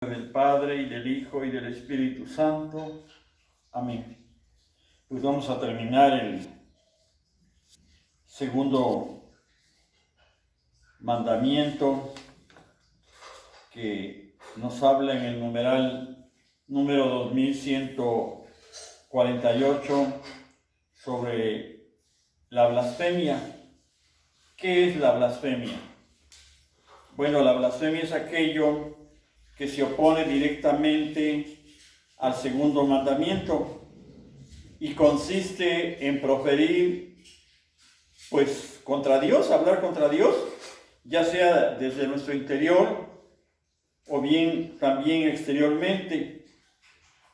Del Padre, y del Hijo, y del Espíritu Santo. Amén. Pues vamos a terminar el segundo mandamiento que nos habla en el numeral número 2148 sobre la blasfemia. ¿Qué es la blasfemia? Bueno, la blasfemia es aquello que se opone directamente al segundo mandamiento y consiste en proferir, pues, contra Dios, hablar contra Dios, ya sea desde nuestro interior o bien también exteriormente.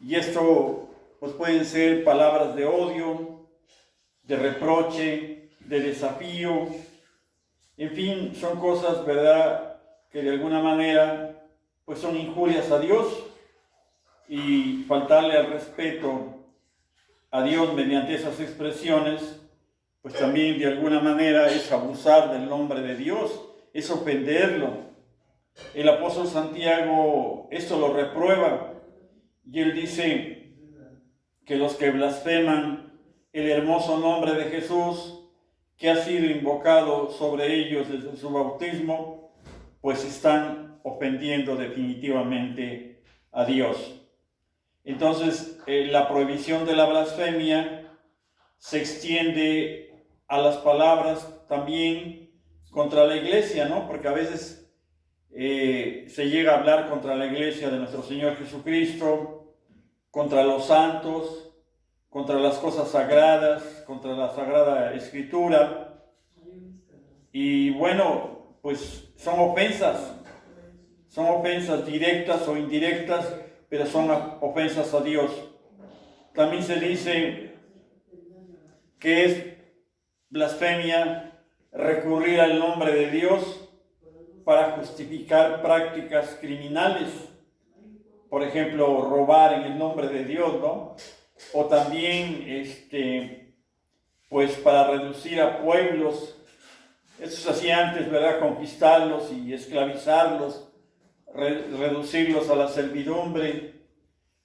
Y esto, pues, pueden ser palabras de odio, de reproche, de desafío, en fin, son cosas, ¿verdad?, que de alguna manera pues son injurias a Dios, y faltarle al respeto a Dios mediante esas expresiones, pues también de alguna manera es abusar del nombre de Dios, es ofenderlo. El apóstol Santiago esto lo reprueba, y él dice que los que blasfeman el hermoso nombre de Jesús, que ha sido invocado sobre ellos desde su bautismo, pues están ofendiendo definitivamente a Dios. Entonces, la prohibición de la blasfemia se extiende a las palabras también contra la iglesia, ¿no? Porque a veces se llega a hablar contra la iglesia de nuestro Señor Jesucristo, contra los santos, contra las cosas sagradas, contra la Sagrada Escritura. Y bueno, pues son ofensas directas o indirectas, pero son ofensas a Dios. También se dice que es blasfemia recurrir al nombre de Dios para justificar prácticas criminales. Por ejemplo, robar en el nombre de Dios, ¿no? O también, pues para reducir a pueblos. Eso se hacía antes, ¿verdad? Conquistarlos y esclavizarlos, reducirlos a la servidumbre,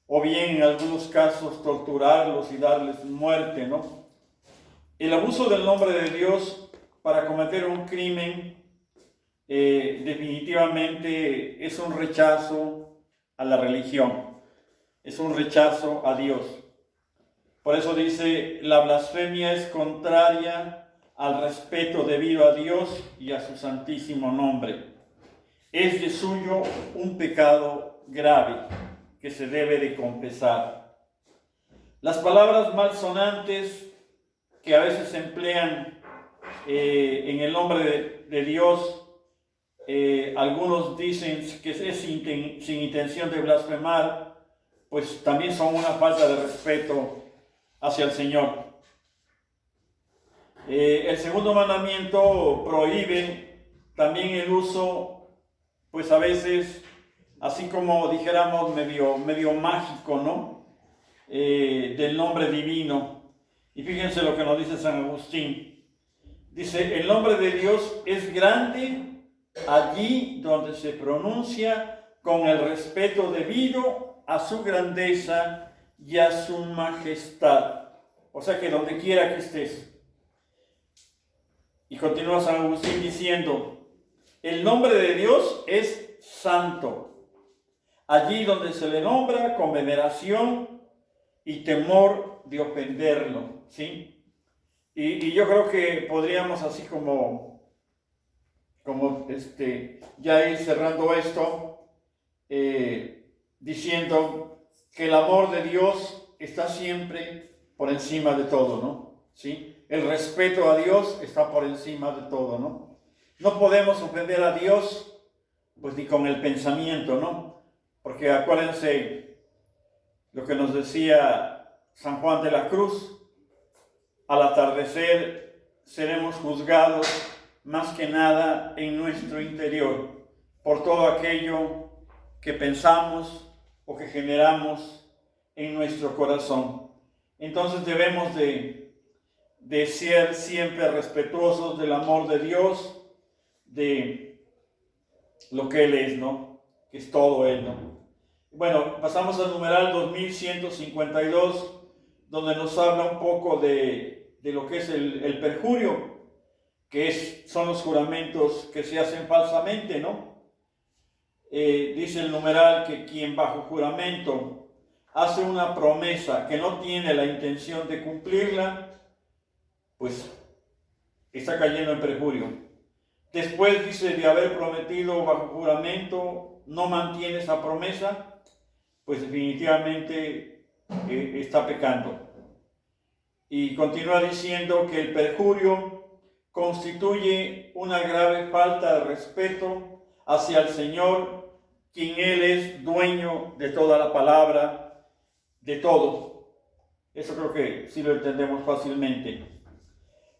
o bien en algunos casos torturarlos y darles muerte, ¿no? El abuso del nombre de Dios para cometer un crimen definitivamente es un rechazo a la religión, es un rechazo a Dios. Por eso dice, la blasfemia es contraria al respeto debido a Dios y a su santísimo nombre. Es de suyo un pecado grave que se debe de confesar. Las palabras malsonantes que a veces se emplean en el nombre de Dios, algunos dicen que es sin intención de blasfemar, pues también son una falta de respeto hacia el Señor. El segundo mandamiento prohíbe también el uso, pues a veces, así como dijéramos medio mágico, ¿no? Del nombre divino. Y fíjense lo que nos dice San Agustín. Dice, el nombre de Dios es grande allí donde se pronuncia con el respeto debido a su grandeza y a su majestad. O sea que donde quiera que estés. Y continúa San Agustín diciendo, el nombre de Dios es santo, allí donde se le nombra con veneración y temor de ofenderlo, ¿sí? Y yo creo que podríamos así como ya ir cerrando esto, diciendo que el amor de Dios está siempre por encima de todo, ¿no? ¿Sí? El respeto a Dios está por encima de todo, ¿no? No podemos ofender a Dios, pues ni con el pensamiento, ¿no? Porque acuérdense lo que nos decía San Juan de la Cruz, al atardecer seremos juzgados más que nada en nuestro interior, por todo aquello que pensamos o que generamos en nuestro corazón. Entonces debemos de ser siempre respetuosos del amor de Dios, de lo que Él es, ¿no? Que es todo Él, ¿no? Bueno, pasamos al numeral 2152, donde nos habla un poco de lo que es el perjurio, que son los juramentos que se hacen falsamente, ¿no? Dice el numeral que quien bajo juramento hace una promesa que no tiene la intención de cumplirla, pues está cayendo en perjurio. Después dice de haber prometido bajo juramento, no mantiene esa promesa, pues definitivamente está pecando. Y continúa diciendo que el perjurio constituye una grave falta de respeto hacia el Señor, quien Él es dueño de toda la palabra, de todo. Eso creo que sí lo entendemos fácilmente.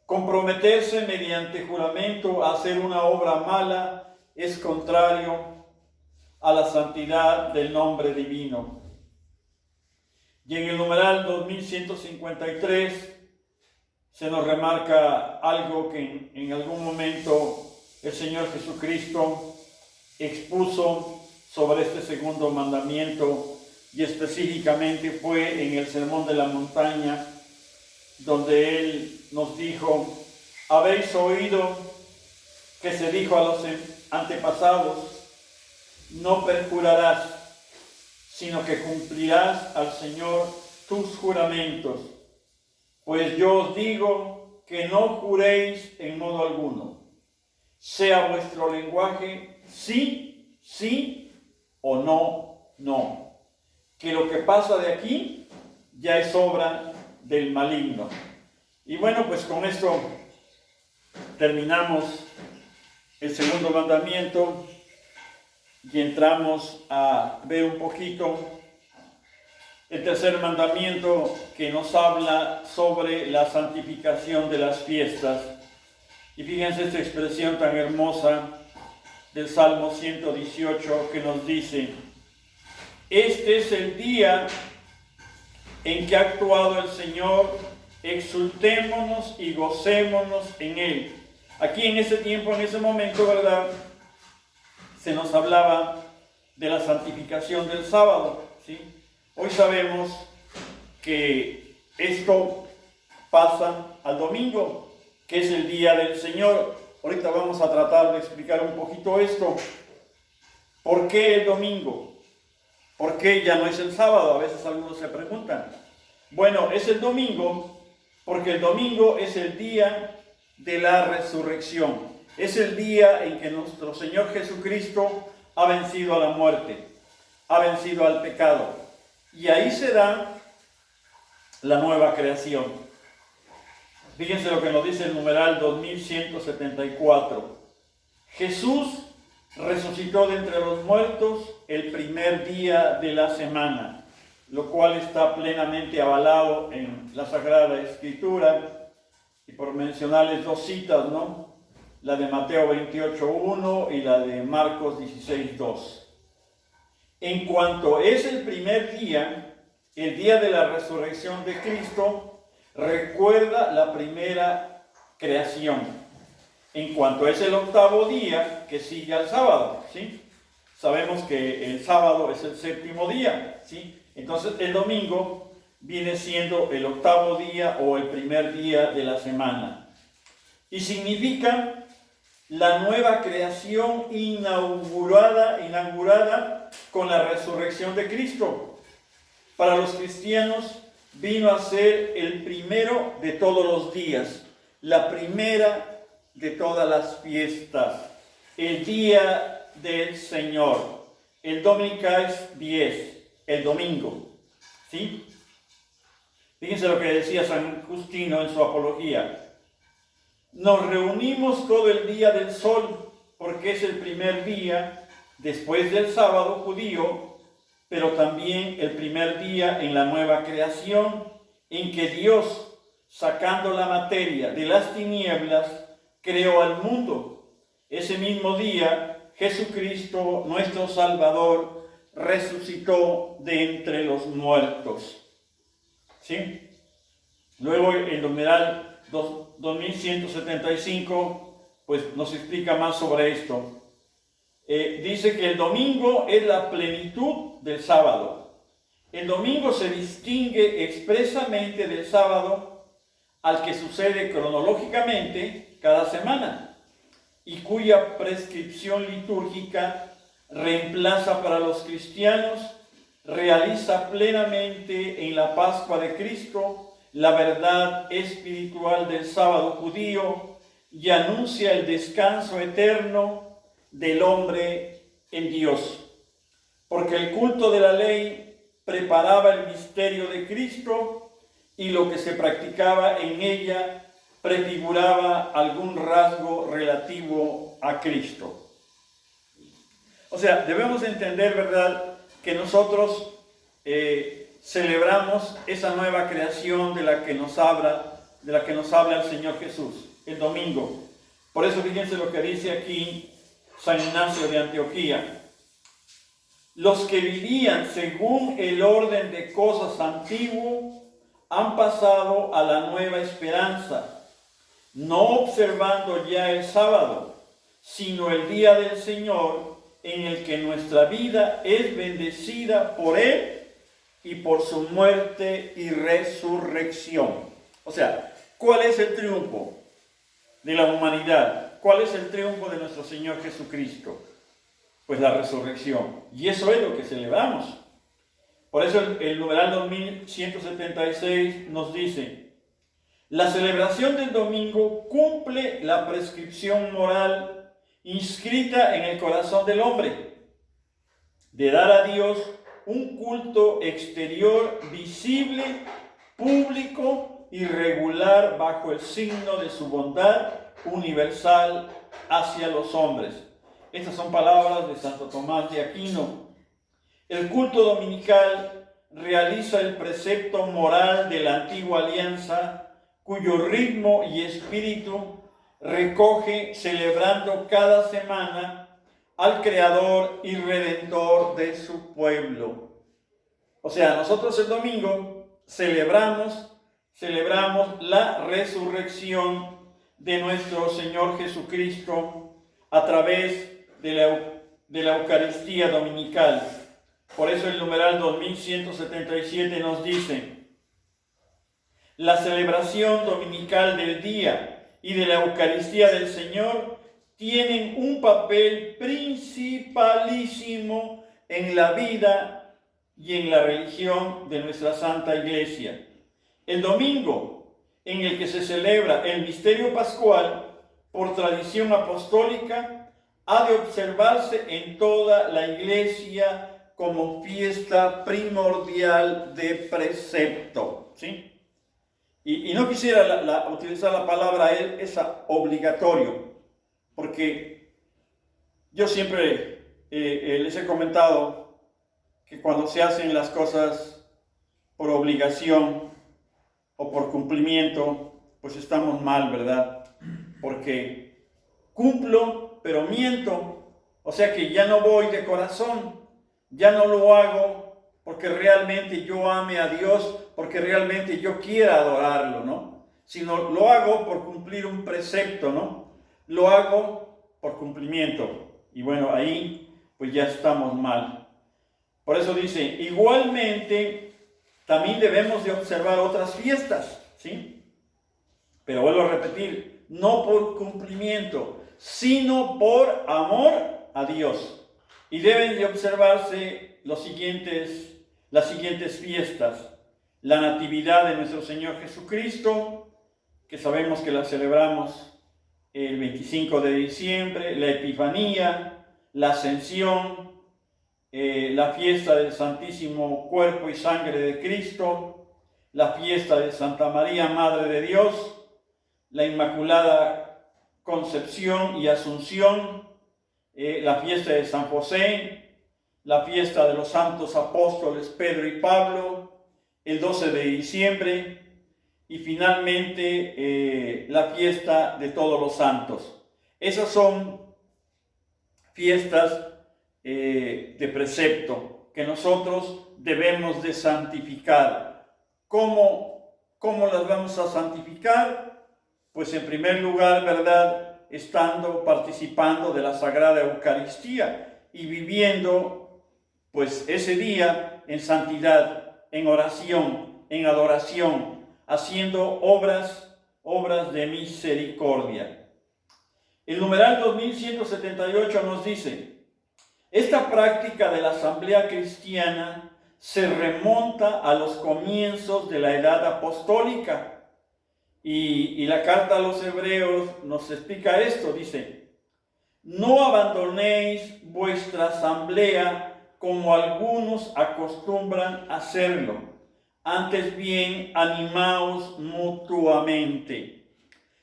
Comprometerse mediante juramento a hacer una obra mala es contrario a la santidad del nombre divino. Y en el numeral 2153 se nos remarca algo que en algún momento el Señor Jesucristo expuso sobre este segundo mandamiento, y específicamente fue en el Sermón de la Montaña, donde Él nos dijo: habéis oído que se dijo a los antepasados, no perjurarás, sino que cumplirás al Señor tus juramentos. Pues yo os digo que no juréis en modo alguno, sea vuestro lenguaje sí, sí, o no, no. Que lo que pasa de aquí ya es obra del maligno. Y bueno, pues con esto terminamos el segundo mandamiento y entramos a ver un poquito el tercer mandamiento, que nos habla sobre la santificación de las fiestas. Y fíjense esta expresión tan hermosa del Salmo 118 que nos dice: este es el día en que ha actuado el Señor, exultémonos y gocémonos en Él. Aquí en ese tiempo, en ese momento, ¿verdad?, se nos hablaba de la santificación del sábado, ¿sí? Hoy sabemos que esto pasa al domingo, que es el día del Señor. Ahorita vamos a tratar de explicar un poquito esto. ¿Por qué el domingo? ¿Por qué ya no es el sábado? A veces algunos se preguntan. Bueno, es el domingo porque el domingo es el día de la resurrección. Es el día en que nuestro Señor Jesucristo ha vencido a la muerte, ha vencido al pecado. Y ahí se da la nueva creación. Fíjense lo que nos dice el numeral 2174. Jesús resucitó de entre los muertos el primer día de la semana, lo cual está plenamente avalado en la Sagrada Escritura. Y por mencionarles dos citas, ¿no?, la de Mateo 28:1 y la de Marcos 16:2. En cuanto es el primer día, el día de la resurrección de Cristo, recuerda la primera creación. En cuanto es el octavo día, que sigue al sábado, ¿sí? Sabemos que el sábado es el séptimo día, ¿sí? Entonces el domingo viene siendo el octavo día o el primer día de la semana. Y significa la nueva creación inaugurada con la resurrección de Cristo. Para los cristianos vino a ser el primero de todos los días, la primera de todas las fiestas, el día del Señor, el Dominicais Dies, el domingo, ¿sí? Fíjense lo que decía San Justino en su apología. Nos reunimos todo el día del sol, porque es el primer día después del sábado judío, pero también el primer día en la nueva creación, en que Dios, sacando la materia de las tinieblas, creó al mundo. Ese mismo día, Jesucristo, nuestro Salvador, resucitó de entre los muertos. ¿Sí? Luego el numeral 2175 pues nos explica más sobre esto. dice que el domingo es la plenitud del sábado. El domingo se distingue expresamente del sábado al que sucede cronológicamente cada semana y cuya prescripción litúrgica reemplaza para los cristianos, realiza plenamente en la Pascua de Cristo la verdad espiritual del sábado judío y anuncia el descanso eterno del hombre en Dios. Porque el culto de la ley preparaba el misterio de Cristo y lo que se practicaba en ella prefiguraba algún rasgo relativo a Cristo. O sea, debemos entender, ¿verdad?, que nosotros celebramos esa nueva creación de la que nos habla el Señor Jesús, el domingo. Por eso fíjense lo que dice aquí San Ignacio de Antioquía. Los que vivían según el orden de cosas antiguo han pasado a la nueva esperanza, no observando ya el sábado, sino el día del Señor, en el que nuestra vida es bendecida por Él y por su muerte y resurrección. O sea, ¿cuál es el triunfo de la humanidad? ¿Cuál es el triunfo de nuestro Señor Jesucristo? Pues la resurrección. Y eso es lo que celebramos. Por eso el numeral 2176 nos dice: la celebración del domingo cumple la prescripción moral inscrita en el corazón del hombre, de dar a Dios un culto exterior visible, público y regular bajo el signo de su bondad universal hacia los hombres. Estas son palabras de Santo Tomás de Aquino. El culto dominical realiza el precepto moral de la antigua alianza, cuyo ritmo y espíritu recoge celebrando cada semana al Creador y Redentor de su pueblo. O sea, nosotros el domingo celebramos la resurrección de nuestro Señor Jesucristo a través de la Eucaristía dominical. Por eso el numeral 2177 nos dice: la celebración dominical del día y de la Eucaristía del Señor tienen un papel principalísimo en la vida y en la religión de nuestra Santa Iglesia. El domingo, en el que se celebra el misterio pascual, por tradición apostólica, ha de observarse en toda la Iglesia como fiesta primordial de precepto, ¿sí? Y no quisiera utilizar la palabra esa obligatorio, porque yo siempre les he comentado que cuando se hacen las cosas por obligación o por cumplimiento, pues estamos mal, ¿verdad? Porque cumplo, pero miento. O sea que ya no voy de corazón, ya no lo hago porque realmente yo ame a Dios, porque realmente yo quiera adorarlo, ¿no? Sino lo hago por cumplir un precepto, ¿no? Lo hago por cumplimiento. Y bueno, ahí pues ya estamos mal. Por eso dice, igualmente también debemos de observar otras fiestas, ¿sí? Pero vuelvo a repetir, no por cumplimiento, sino por amor a Dios. Y deben de observarse las siguientes fiestas: la Natividad de nuestro Señor Jesucristo, que sabemos que la celebramos el 25 de diciembre, la Epifanía, la Ascensión, la fiesta del Santísimo Cuerpo y Sangre de Cristo, la fiesta de Santa María, Madre de Dios, la Inmaculada Concepción y Asunción, la fiesta de San José, la fiesta de los santos apóstoles Pedro y Pablo, el 12 de diciembre, y finalmente la fiesta de todos los santos. Esas son fiestas de precepto que nosotros debemos de santificar. ¿Cómo las vamos a santificar? Pues en primer lugar, ¿verdad? estando, participando de la Sagrada Eucaristía y viviendo pues ese día en santidad, en oración, en adoración, haciendo obras de misericordia. El numeral 2178 nos dice: esta práctica de la asamblea cristiana se remonta a los comienzos de la edad apostólica. Y la carta a los Hebreos nos explica esto, dice: no abandonéis vuestra asamblea como algunos acostumbran hacerlo, antes bien animaos mutuamente.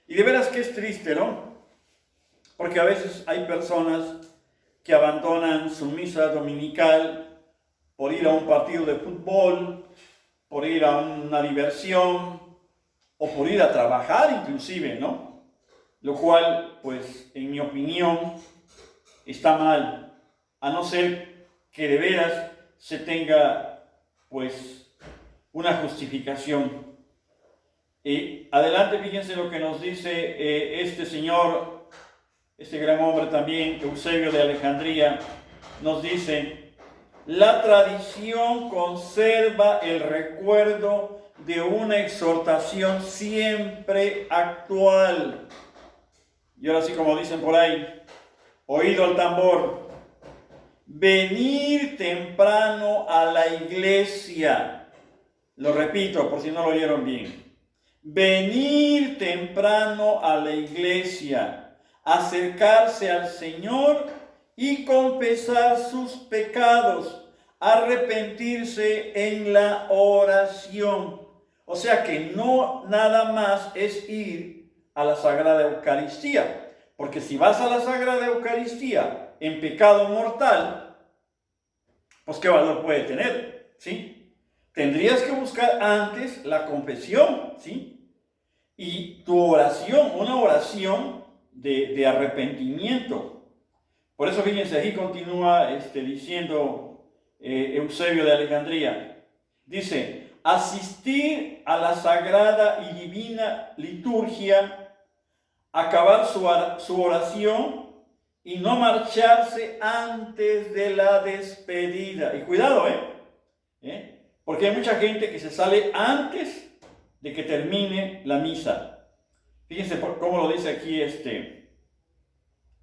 Y de veras que es triste, ¿no? Porque a veces hay personas que abandonan su misa dominical por ir a un partido de fútbol, por ir a una diversión, o por ir a trabajar inclusive, ¿no? Lo cual, pues, en mi opinión, está mal, a no ser que de veras se tenga, pues, una justificación. Adelante, fíjense lo que nos dice este señor, este gran hombre también, Eusebio de Alejandría, nos dice: la tradición conserva el recuerdo de una exhortación siempre actual. Y ahora sí, como dicen por ahí, oído al tambor: venir temprano a la iglesia. Lo repito por si no lo oyeron bien. Venir temprano a la iglesia, acercarse al Señor y confesar sus pecados, arrepentirse en la oración. O sea que no nada más es ir a la Sagrada Eucaristía, porque si vas a la Sagrada Eucaristía en pecado mortal, pues qué valor puede tener, ¿sí? Tendrías que buscar antes la confesión, ¿sí? Y tu oración, una oración de arrepentimiento. Por eso, fíjense, aquí continúa diciendo Eusebio de Alejandría. Dice: asistir a la sagrada y divina liturgia, acabar su oración y no marcharse antes de la despedida. Y cuidado, porque hay mucha gente que se sale antes de que termine la misa. Fíjense cómo lo dice aquí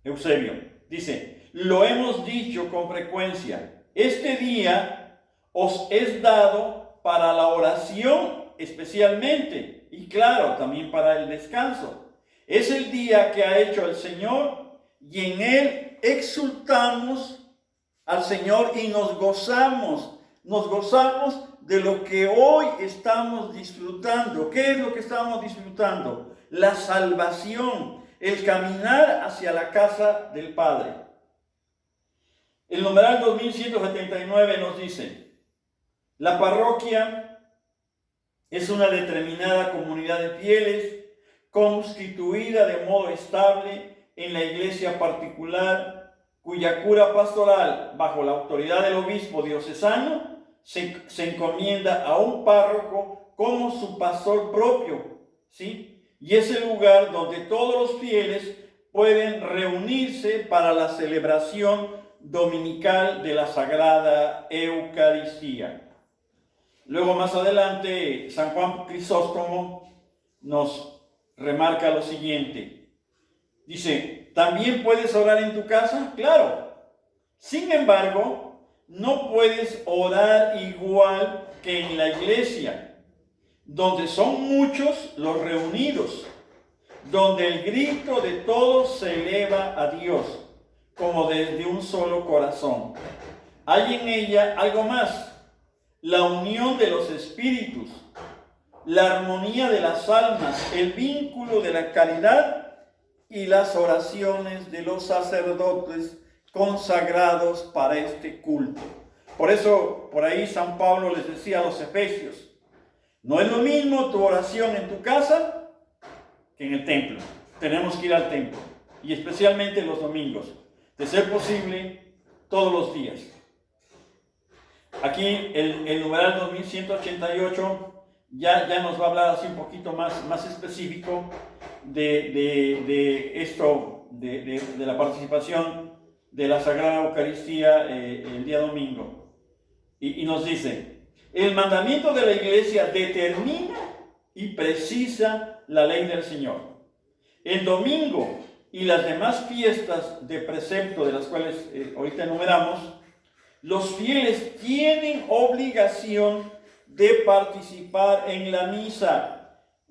Eusebio. Dice: lo hemos dicho con frecuencia, este día os es dado para la oración especialmente, y claro, también para el descanso. Es el día que ha hecho el Señor, y en él exultamos al Señor y nos gozamos de lo que hoy estamos disfrutando. ¿Qué es lo que estamos disfrutando? La salvación, el caminar hacia la casa del Padre. El numeral 2179 nos dice: la parroquia es una determinada comunidad de fieles constituida de modo estable en la iglesia particular, cuya cura pastoral, bajo la autoridad del obispo diocesano, se encomienda a un párroco como su pastor propio, ¿sí? Y es el lugar donde todos los fieles pueden reunirse para la celebración dominical de la Sagrada Eucaristía. Luego, más adelante, San Juan Crisóstomo nos remarca lo siguiente. Dice: ¿también puedes orar en tu casa? Claro. Sin embargo, no puedes orar igual que en la iglesia, donde son muchos los reunidos, donde el grito de todos se eleva a Dios, como desde un solo corazón. Hay en ella algo más: la unión de los espíritus, la armonía de las almas, el vínculo de la caridad y las oraciones de los sacerdotes consagrados para este culto. Por eso, por ahí San Pablo les decía a los efesios: no es lo mismo tu oración en tu casa que en el templo. Tenemos que ir al templo, y especialmente los domingos, de ser posible todos los días. Aquí el numeral 2188 ya nos va a hablar así un poquito más específico de esto de la participación de la Sagrada Eucaristía el día domingo. Y nos dice, el mandamiento de la Iglesia determina y precisa la ley del Señor. El domingo y las demás fiestas de precepto, de las cuales ahorita enumeramos, los fieles tienen obligación de participar en la misa.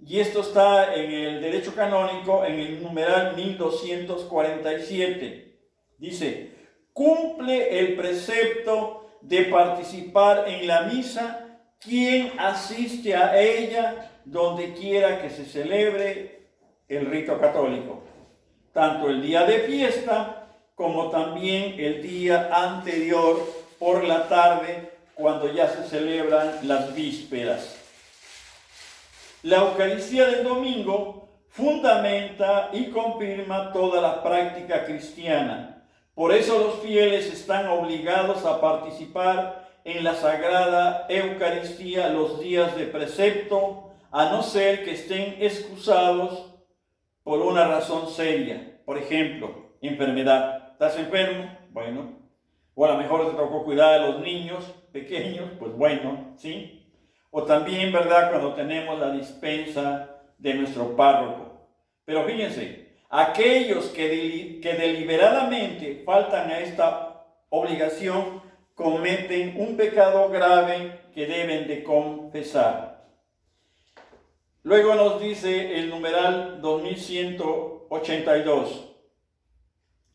Y esto está en el derecho canónico, en el numeral 1247. Dice, cumple el precepto de participar en la misa quien asiste a ella donde quiera que se celebre el rito católico, tanto el día de fiesta como también el día anterior por la tarde, cuando ya se celebran las vísperas. La Eucaristía del domingo fundamenta y confirma toda la práctica cristiana. Por eso los fieles están obligados a participar en la Sagrada Eucaristía los días de precepto, a no ser que estén excusados por una razón seria. Por ejemplo, enfermedad. ¿Estás enfermo? Bueno. O a lo mejor te tocó cuidar a los niños pequeños, pues bueno, ¿sí? O también, ¿verdad?, cuando tenemos la dispensa de nuestro párroco. Pero fíjense, aquellos que deliberadamente faltan a esta obligación cometen un pecado grave que deben de confesar. Luego nos dice el numeral 2182.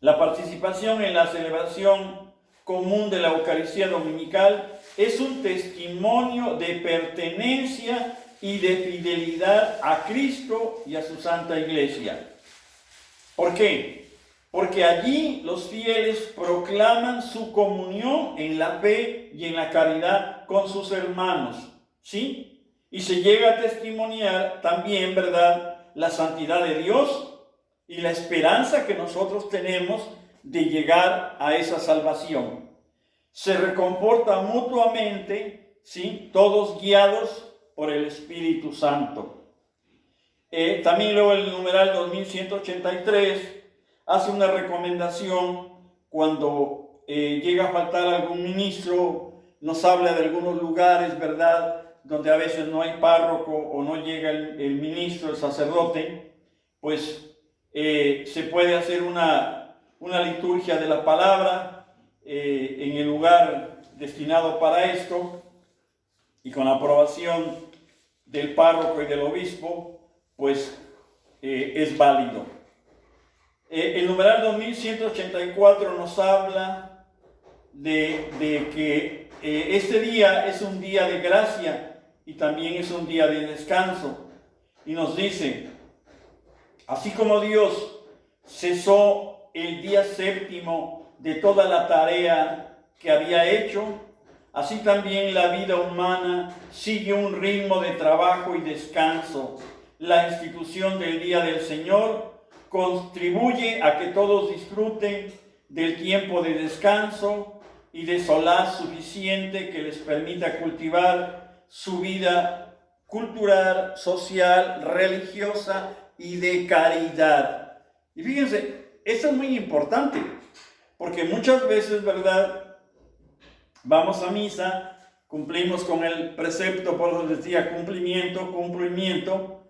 La participación en la celebración común de la Eucaristía Dominical es un testimonio de pertenencia y de fidelidad a Cristo y a su Santa Iglesia. ¿Por qué? Porque allí los fieles proclaman su comunión en la fe y en la caridad con sus hermanos, ¿sí? Y se llega a testimoniar también, ¿verdad?, la santidad de Dios y la esperanza que nosotros tenemos de llegar a esa salvación. Se reconforta mutuamente, ¿sí?, todos guiados por el Espíritu Santo. También luego el numeral 2183 hace una recomendación cuando llega a faltar algún ministro, nos habla de algunos lugares, ¿verdad?, donde a veces no hay párroco o no llega el ministro, el sacerdote, pues se puede hacer una liturgia de la palabra en el lugar destinado para esto, y con la aprobación del párroco y del obispo, pues es válido. El numeral 2184 nos habla de que este día es un día de gracia y también es un día de descanso, y nos dice, así como Dios cesó el día séptimo de toda la tarea que había hecho, así también la vida humana sigue un ritmo de trabajo y descanso. La institución del Día del Señor contribuye a que todos disfruten del tiempo de descanso y de solaz suficiente que les permita cultivar su vida cultural, social, religiosa y de caridad. Y fíjense, esto es muy importante, porque muchas veces, ¿verdad?, vamos a misa, cumplimos con el precepto, por eso les decía cumplimiento,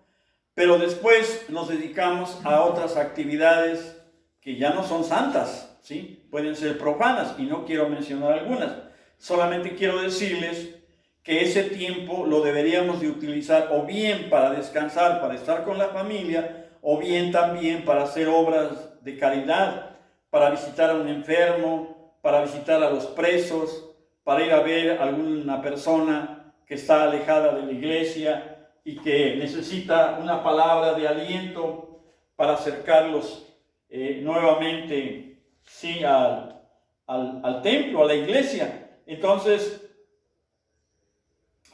pero después nos dedicamos a otras actividades que ya no son santas, ¿sí? Pueden ser profanas, y no quiero mencionar algunas. Solamente quiero decirles que ese tiempo lo deberíamos de utilizar o bien para descansar, para estar con la familia, o bien también para hacer obras de caridad, para visitar a un enfermo, para visitar a los presos, para ir a ver a alguna persona que está alejada de la iglesia y que necesita una palabra de aliento para acercarlos nuevamente, sí, al templo, a la iglesia. Entonces,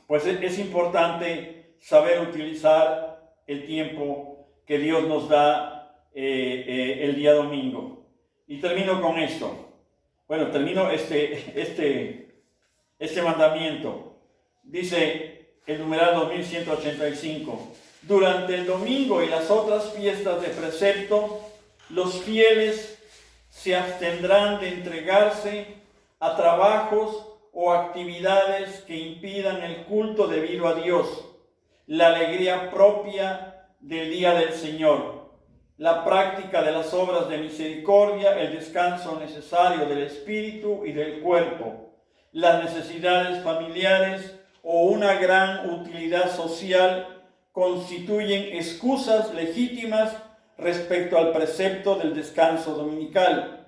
pues es importante saber utilizar el tiempo que Dios nos da el día domingo. Y termino con esto. Bueno, termino este mandamiento. Dice el numeral 2185: durante el domingo y las otras fiestas de precepto, Los fieles se abstendrán de entregarse a trabajos o actividades que impidan el culto debido a Dios, la alegría propia del día del Señor, la práctica de las obras de misericordia, el descanso necesario del espíritu y del cuerpo, las necesidades familiares o una gran utilidad social constituyen excusas legítimas respecto al precepto del descanso dominical.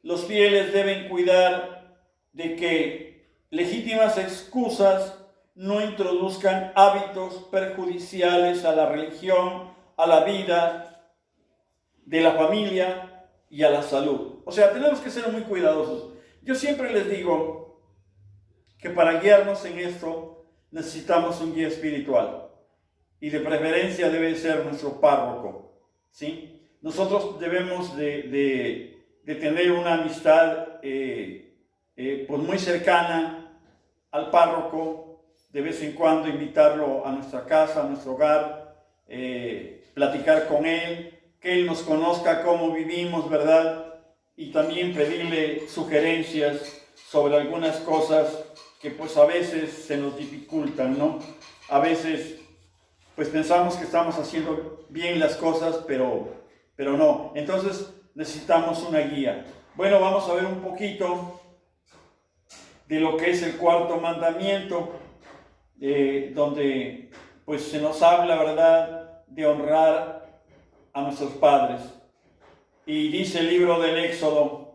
Los fieles deben cuidar de que legítimas excusas no introduzcan hábitos perjudiciales a la religión, a la vida de la familia y a la salud. O sea, tenemos que ser muy cuidadosos. Yo siempre les digo que para guiarnos en esto necesitamos un guía espiritual y de preferencia debe ser nuestro párroco, ¿sí? Nosotros debemos de tener una amistad pues muy cercana al párroco, de vez en cuando invitarlo a nuestra casa, a nuestro hogar, platicar con él, que él nos conozca cómo vivimos, ¿verdad? Y también pedirle sugerencias sobre algunas cosas que pues a veces se nos dificultan, ¿no? A veces pues pensamos que estamos haciendo bien las cosas, pero no. Entonces necesitamos una guía. Bueno, vamos a ver un poquito de lo que es el cuarto mandamiento, donde pues se nos habla, ¿verdad?, de honrar a nuestros padres. Y dice el libro del Éxodo: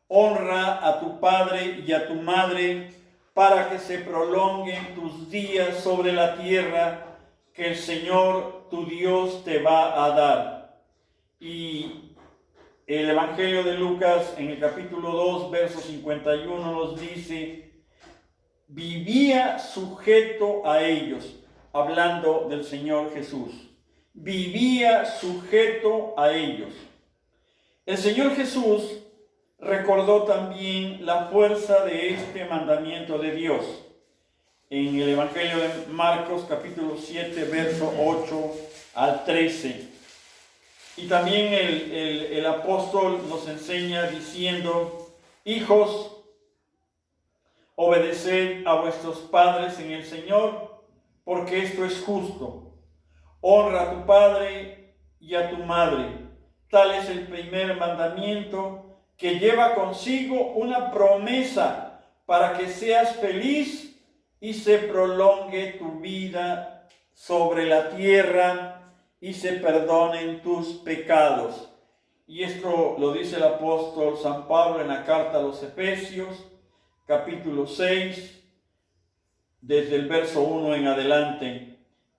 honra a tu padre y a tu madre para que se prolonguen tus días sobre la tierra que el Señor tu Dios te va a dar. Y el Evangelio de Lucas en el capítulo 2, verso 51 nos dice: vivía sujeto a ellos, hablando del Señor Jesús. Vivía sujeto a ellos. El Señor Jesús recordó también la fuerza de este mandamiento de Dios en el Evangelio de Marcos capítulo 7, verso 8 al 13. Y también el apóstol nos enseña diciendo: hijos, obedeced a vuestros padres en el Señor, porque esto es justo. Honra a tu padre y a tu madre. Tal es el primer mandamiento, que lleva consigo una promesa para que seas feliz y se prolongue tu vida sobre la tierra y se perdonen tus pecados. Y esto lo dice el apóstol San Pablo en la carta a los Efesios, capítulo 6, desde el verso 1 en adelante.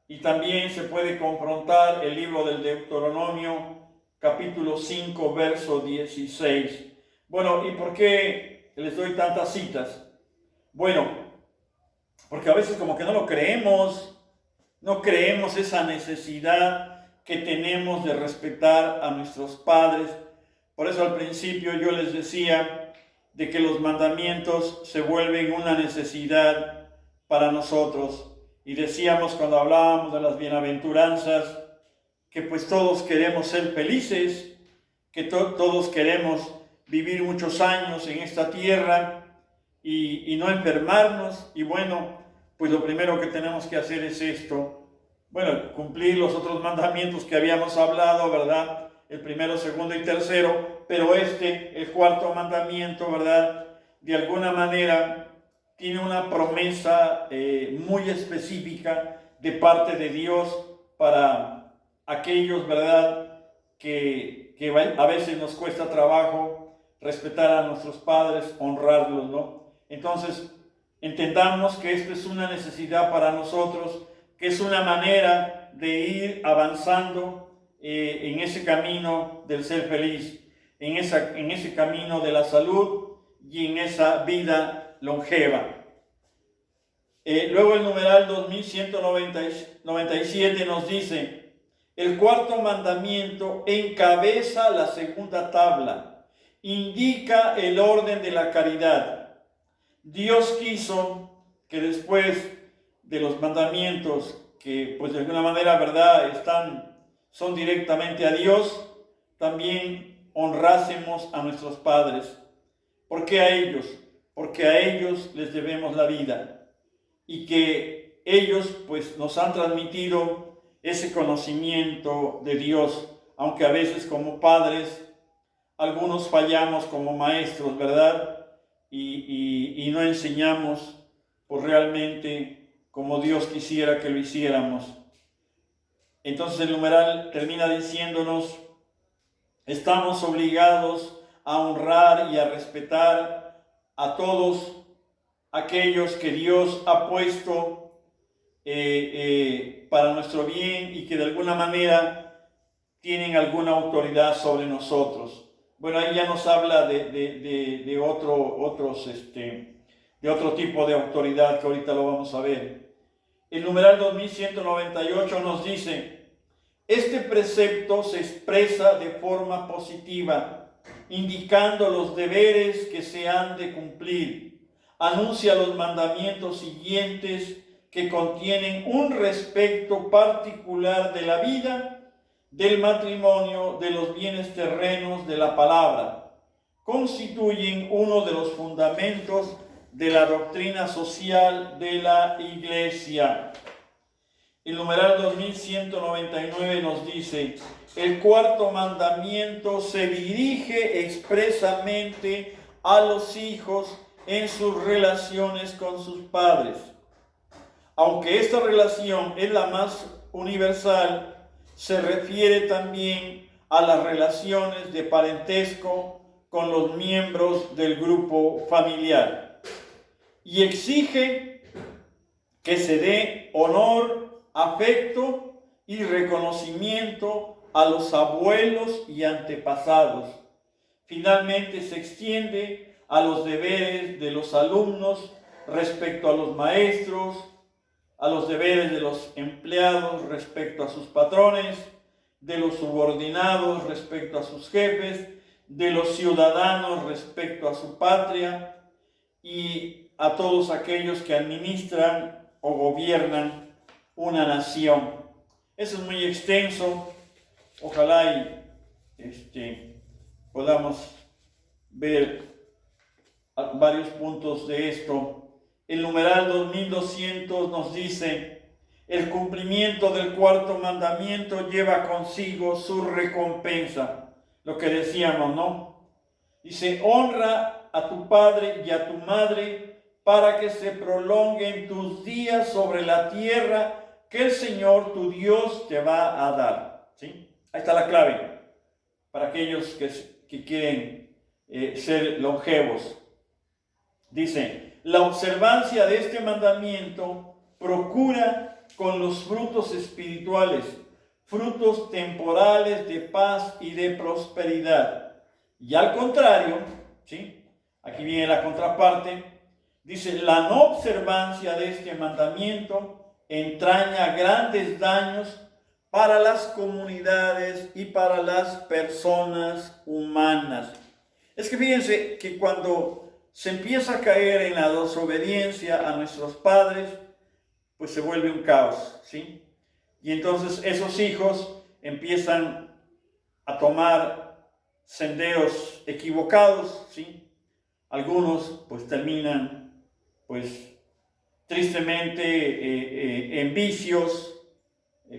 Y también se puede confrontar el libro del Deuteronomio, capítulo 5, verso 16. Bueno, ¿y por qué les doy tantas citas? Bueno, porque a veces como que no creemos esa necesidad que tenemos de respetar a nuestros padres. Por eso al principio yo les decía de que los mandamientos se vuelven una necesidad para nosotros. Y decíamos cuando hablábamos de las bienaventuranzas que pues todos queremos ser felices, que todos queremos vivir muchos años en esta tierra y no enfermarnos. Y bueno, pues lo primero que tenemos que hacer es esto. Bueno, cumplir los otros mandamientos que habíamos hablado, ¿verdad? El primero, segundo y tercero, pero el cuarto mandamiento, ¿verdad?, de alguna manera tiene una promesa muy específica de parte de Dios para aquellos, ¿verdad?, que a veces nos cuesta trabajo respetar a nuestros padres, honrarlos, ¿no? Entonces, entendamos que esto es una necesidad para nosotros, que es una manera de ir avanzando en ese camino del ser feliz, en ese camino de la salud y en esa vida longeva. Luego el numeral 2197 nos dice: el cuarto mandamiento encabeza la segunda tabla, indica el orden de la caridad. Dios quiso que después de los mandamientos, que pues de alguna manera, ¿verdad?, son directamente a Dios, también honrásemos a nuestros padres. ¿Por qué a ellos? Porque a ellos les debemos la vida y que ellos pues nos han transmitido ese conocimiento de Dios, aunque a veces como padres algunos fallamos como maestros, ¿verdad? Y no enseñamos pues realmente como Dios quisiera que lo hiciéramos. Entonces el numeral termina diciéndonos: estamos obligados a honrar y a respetar a todos aquellos que Dios ha puesto para nuestro bien y que de alguna manera tienen alguna autoridad sobre nosotros. Bueno, ahí ya nos habla de otro tipo de autoridad que ahorita lo vamos a ver. El numeral 2198 nos dice: este precepto se expresa de forma positiva, indicando los deberes que se han de cumplir. Anuncia los mandamientos siguientes que contienen un respecto particular de la vida, del matrimonio, de los bienes terrenos, de la palabra. Constituyen uno de los fundamentos de la doctrina social de la Iglesia. El numeral 2199 nos dice: el cuarto mandamiento se dirige expresamente a los hijos en sus relaciones con sus padres. Aunque esta relación es la más universal, se refiere también a las relaciones de parentesco con los miembros del grupo familiar y exige que se dé honor, afecto y reconocimiento a los abuelos y antepasados. Finalmente se extiende a los deberes de los alumnos respecto a los maestros, a los deberes de los empleados respecto a sus patrones, de los subordinados respecto a sus jefes, de los ciudadanos respecto a su patria y a todos aquellos que administran o gobiernan una nación. Eso es muy extenso. Ojalá podamos ver varios puntos de esto. El numeral 2200 nos dice: el cumplimiento del cuarto mandamiento lleva consigo su recompensa. Lo que decíamos, ¿no? Dice: honra a tu padre y a tu madre para que se prolonguen tus días sobre la tierra que el Señor tu Dios te va a dar. ¿Sí? Ahí está la clave para aquellos que quieren ser longevos. Dice: la observancia de este mandamiento procura con los frutos espirituales, frutos temporales de paz y de prosperidad. Y al contrario, ¿sí? Aquí viene la contraparte, dice: la no observancia de este mandamiento entraña grandes daños para las comunidades y para las personas humanas. Es que fíjense que cuando se empieza a caer en la desobediencia a nuestros padres, pues se vuelve un caos, ¿sí? Y entonces esos hijos empiezan a tomar senderos equivocados, ¿sí? Algunos pues terminan pues tristemente en vicios,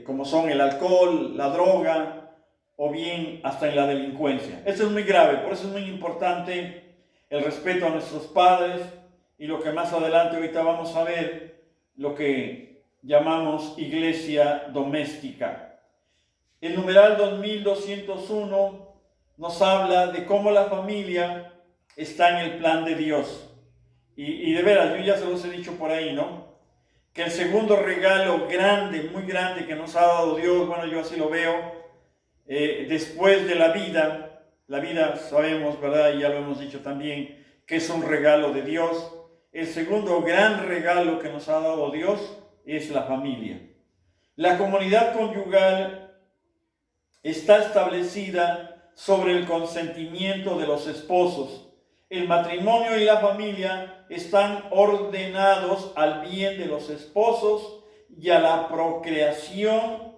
como son el alcohol, la droga, o bien hasta en la delincuencia. Esto es muy grave, por eso es muy importante el respeto a nuestros padres y lo que más adelante ahorita vamos a ver, lo que llamamos iglesia doméstica. El numeral 2201 nos habla de cómo la familia está en el plan de Dios. Y de veras, yo ya se los he dicho por ahí, ¿no? Que el segundo regalo grande, muy grande que nos ha dado Dios, bueno, yo así lo veo, después de la vida sabemos, ¿verdad? Y ya lo hemos dicho también, que es un regalo de Dios. El segundo gran regalo que nos ha dado Dios es la familia. La comunidad conyugal está establecida sobre el consentimiento de los esposos. El matrimonio y la familia están ordenados al bien de los esposos y a la procreación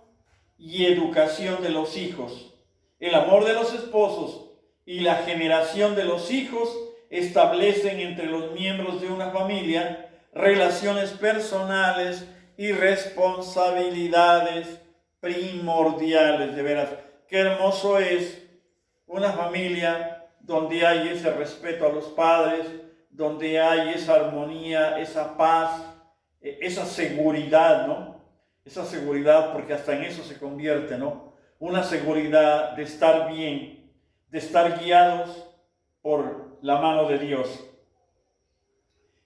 y educación de los hijos. El amor de los esposos y la generación de los hijos establecen entre los miembros de una familia relaciones personales y responsabilidades primordiales. De veras, qué hermoso es una familia donde hay ese respeto a los padres, donde hay esa armonía, esa paz, esa seguridad, ¿no? Esa seguridad, porque hasta en eso se convierte, ¿no? Una seguridad de estar bien, de estar guiados por la mano de Dios.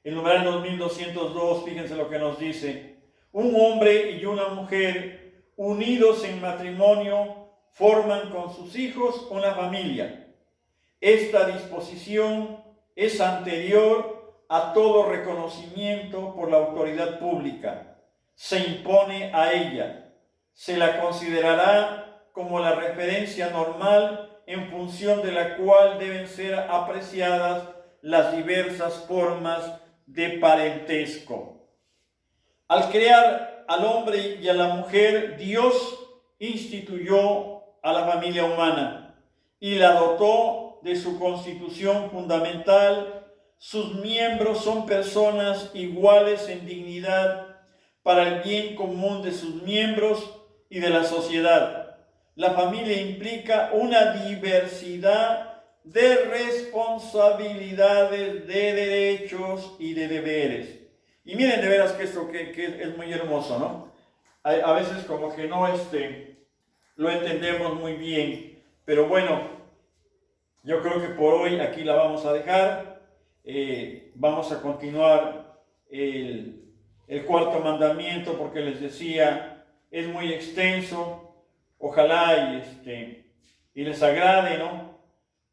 El numeral 2202, fíjense lo que nos dice: un hombre y una mujer unidos en matrimonio forman con sus hijos una familia. Esta disposición es anterior a todo reconocimiento por la autoridad pública. Se impone a ella. Se la considerará como la referencia normal en función de la cual deben ser apreciadas las diversas formas de parentesco. Al crear al hombre y a la mujer, Dios instituyó a la familia humana y la dotó de su constitución fundamental. Sus miembros son personas iguales en dignidad para el bien común de sus miembros y de la sociedad. La familia implica una diversidad de responsabilidades, de derechos y de deberes. Y miren de veras que esto que es muy hermoso, ¿no? A veces como que no lo entendemos muy bien, pero bueno, yo creo que por hoy aquí la vamos a dejar. Vamos a continuar el cuarto mandamiento, porque les decía, es muy extenso. Ojalá y les agrade, ¿no?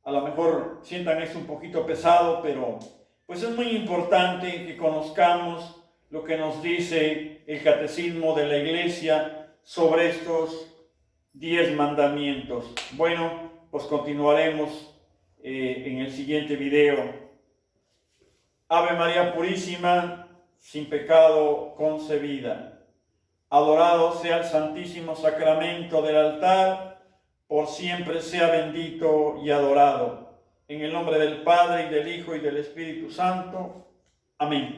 A lo mejor sientan esto un poquito pesado, pero pues es muy importante que conozcamos lo que nos dice el Catecismo de la Iglesia sobre estos 10 mandamientos. Bueno, pues continuaremos en el siguiente video. Ave María Purísima, sin pecado concebida. Adorado sea el Santísimo Sacramento del altar, por siempre sea bendito y adorado. En el nombre del Padre, y del Hijo, y del Espíritu Santo. Amén.